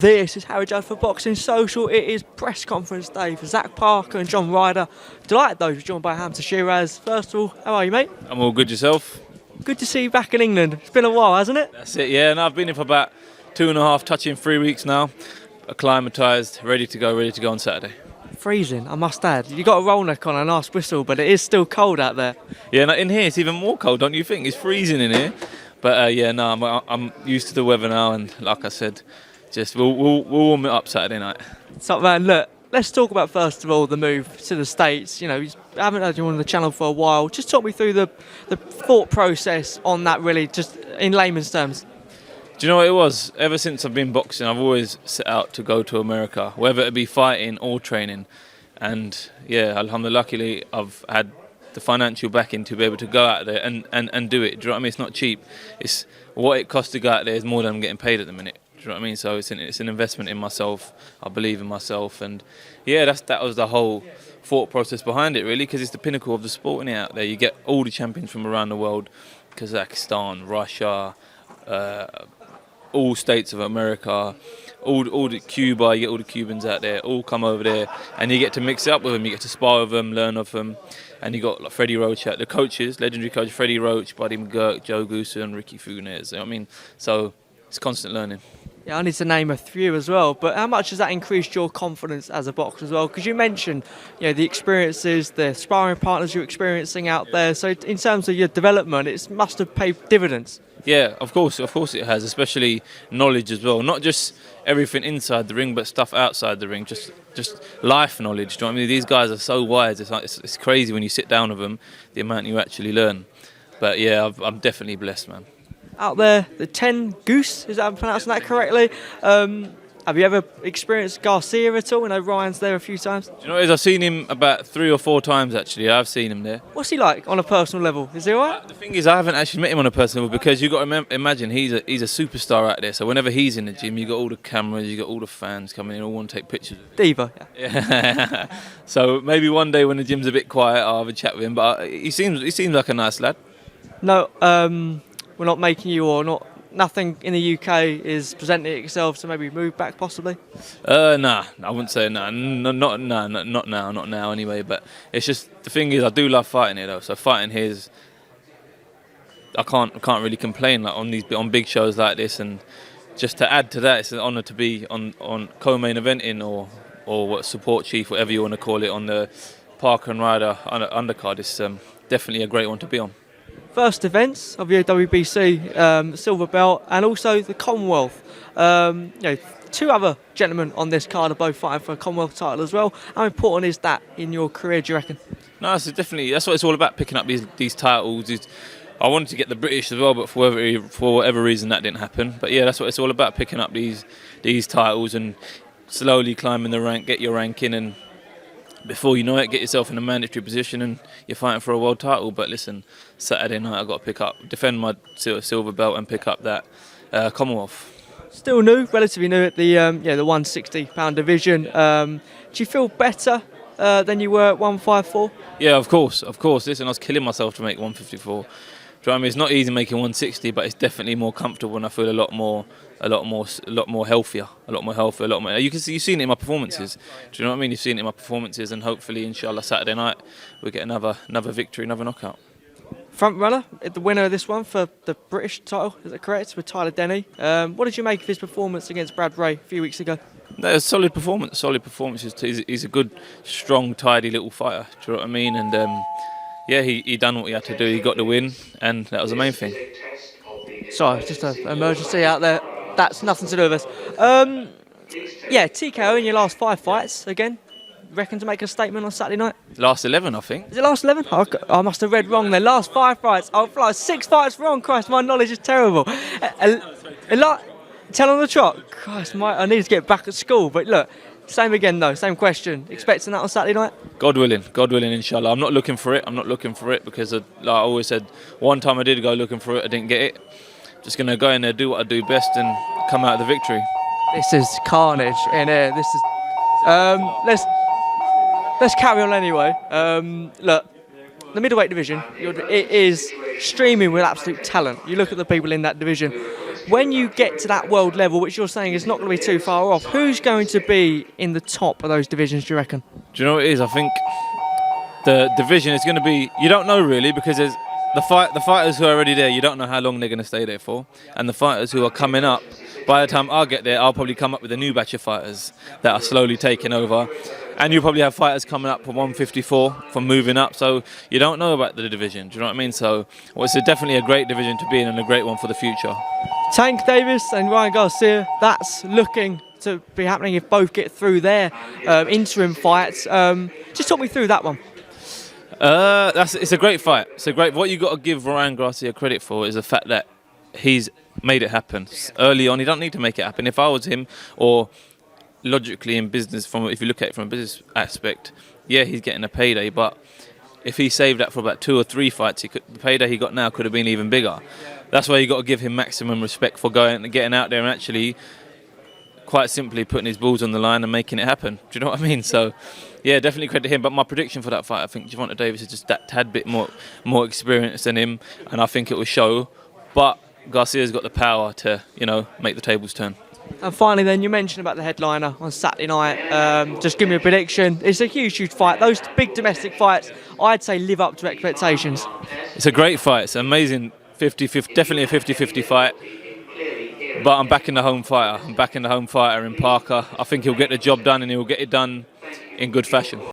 This is Harry Judd for Boxing Social. It is press conference day for Zach Parker and John Ryder. Delighted though, we're joined by Hamzah Sheeraz. First of all, how are you, mate? I'm all good, yourself? Good to see you back in England. It's been a while, hasn't it? That's it, yeah. And I've been here for about 2.5, touching 3 weeks now. Acclimatised, ready to go on Saturday. Freezing, I must add. You got a roll neck on, a nice whistle, but it is still cold out there. Yeah, and in here it's even more cold, don't you think? It's freezing in here. But I'm used to the weather now, and like I said, just we'll warm it up Saturday night. So, man, look, let's talk about first of all the move to the States. You know, I haven't had you on the channel for a while. Just talk me through the thought process on that, really, just in layman's terms. Do you know what it was? Ever since I've been boxing, I've always set out to go to America, whether it be fighting or training. And yeah, alhamdulillah, luckily I've had the financial backing to be able to go out there and do it. Do you know what I mean? It's not cheap. It's what it costs to go out there is more than I'm getting paid at the minute. Do you know what I mean? So it's an investment in myself. I believe in myself, and yeah, that was the whole thought process behind it, really, because it's the pinnacle of the sport out there. You get all the champions from around the world: Kazakhstan, Russia, all states of America, all the Cuba. You get all the Cubans out there, all come over there, and you get to mix it up with them. You get to spar with them, learn off them, and you got like Freddie Roach out the coaches, legendary coach Freddie Roach, Buddy McGurk, Joe Goosen, Ricky Funes. You know what I mean? So it's constant learning. Yeah, I need to name a few as well, but how much has that increased your confidence as a boxer as well? Because you mentioned, you know, the experiences, the sparring partners you're experiencing out there. So in terms of your development, it must have paid dividends. Yeah, of course it has, especially knowledge as well. Not just everything inside the ring, but stuff outside the ring, just life knowledge. Do you know what I mean? These guys are so wise. It's crazy when you sit down with them, the amount you actually learn. But yeah, I'm definitely blessed, man. Out there, the 10 Goose, is that I'm pronouncing that correctly? Have you ever experienced Garcia at all? I know Ryan's there a few times. Do you know what it is? I've seen him about 3 or 4 times, actually. I've seen him there. What's he like on a personal level? Is he all right? The thing is, I haven't actually met him on a personal level, because you've got to imagine he's a superstar out there. So whenever he's in the gym, you got all the cameras, you got all the fans coming in, all want to take pictures. Diva. Yeah. So maybe one day when the gym's a bit quiet, I'll have a chat with him. But he seems like a nice lad. No, we're not making you, or not. Nothing in the UK is presenting itself to maybe move back possibly. Nah, I wouldn't say nah. Not now anyway. But it's just, the thing is, I do love fighting here though. So fighting here is, I can't really complain, like on big shows like this. And just to add to that, it's an honour to be on co-main eventing or what, support chief, whatever you want to call it, on the Parker and Ryder undercard. It's definitely a great one to be on. First events of your WBC silver belt, and also the Commonwealth. You know, 2 other gentlemen on this card are both fighting for a Commonwealth title as well. How important is that in your career, do you reckon? No, it's definitely, that's what it's all about, picking up these titles. I wanted to get the British as well, but for whatever reason that didn't happen. But yeah, that's what it's all about, picking up these titles and slowly climbing the rank, get your rank in, and before you know it, get yourself in a mandatory position and you're fighting for a world title. But listen, Saturday night I've got to defend my silver belt and pick up that Commonwealth. Still new, relatively new at the 160-pound division. Do you feel better than you were at 154? Yeah, of course. Listen, I was killing myself to make 154. Do you know what I mean? It's not easy making 160, but it's definitely more comfortable, and I feel a lot more healthier. You've seen it in my performances. Do you know what I mean? You've seen it in my performances, and hopefully, inshallah, Saturday night we'll get another victory, another knockout. Front runner, the winner of this one for the British title, is that correct? With Tyler Denny. What did you make of his performance against Brad Ray a few weeks ago? No, a solid performance. He's a good, strong, tidy little fighter. Do you know what I mean? And yeah, he done what he had to do. He got the win, and that was the main thing. Sorry, just an emergency out there. That's nothing to do with us. Yeah, TKO in your last 5 fights again. Reckon to make a statement on Saturday night? Last 11, I think. Is it last 11? I must have read wrong there. Last 5 fights. I've like 6 fights wrong. Christ, my knowledge is terrible. 10 on the trot. Christ, I need to get back at school. But look, same again though. Same question. Expecting that on Saturday night? God willing, inshallah. I'm not looking for it because, like I always said, one time I did go looking for it, I didn't get it. Just going to go in there, do what I do best, and come out of the victory. This is carnage in here. This is. Let's carry on anyway. Look, the middleweight division, it is streaming with absolute talent. You look at the people in that division. When you get to that world level, which you're saying is not going to be too far off, who's going to be in the top of those divisions, do you reckon? Do you know what it is? I think the division is going to be, you don't know really, because there's the fighters who are already there, you don't know how long they're going to stay there for. And the fighters who are coming up, by the time I get there, I'll probably come up with a new batch of fighters that are slowly taking over. And you'll probably have fighters coming up from 154 from moving up. So you don't know about the division, do you know what I mean? So it's definitely a great division to be in and a great one for the future. Tank Davis and Ryan Garcia, that's looking to be happening if both get through their interim fights. Just talk me through that one. It's a great fight. What you got to give Ryan Garcia credit for is the fact that he's made it happen early on. He don't need to make it happen. If I was him, or logically in business, if you look at it from a business aspect, yeah, he's getting a payday. But if he saved that for about 2 or 3 fights, the payday he got now could have been even bigger. That's why you got to give him maximum respect for going and getting out there and actually, quite simply, putting his balls on the line and making it happen. Do you know what I mean? So, yeah, definitely credit him. But my prediction for that fight, I think Gervonta Davis is just that tad bit more experience than him, and I think it will show. But Garcia's got the power to, make the tables turn. And finally then, you mentioned about the headliner on Saturday night. Just give me a prediction. It's a huge fight. Those big domestic fights, I'd say, live up to expectations. It's a great fight. It's amazing. 50-50, definitely a 50-50 fight. But I'm backing the home fighter. I'm backing the home fighter in Parker. I think he'll get the job done, and he'll get it done in good fashion.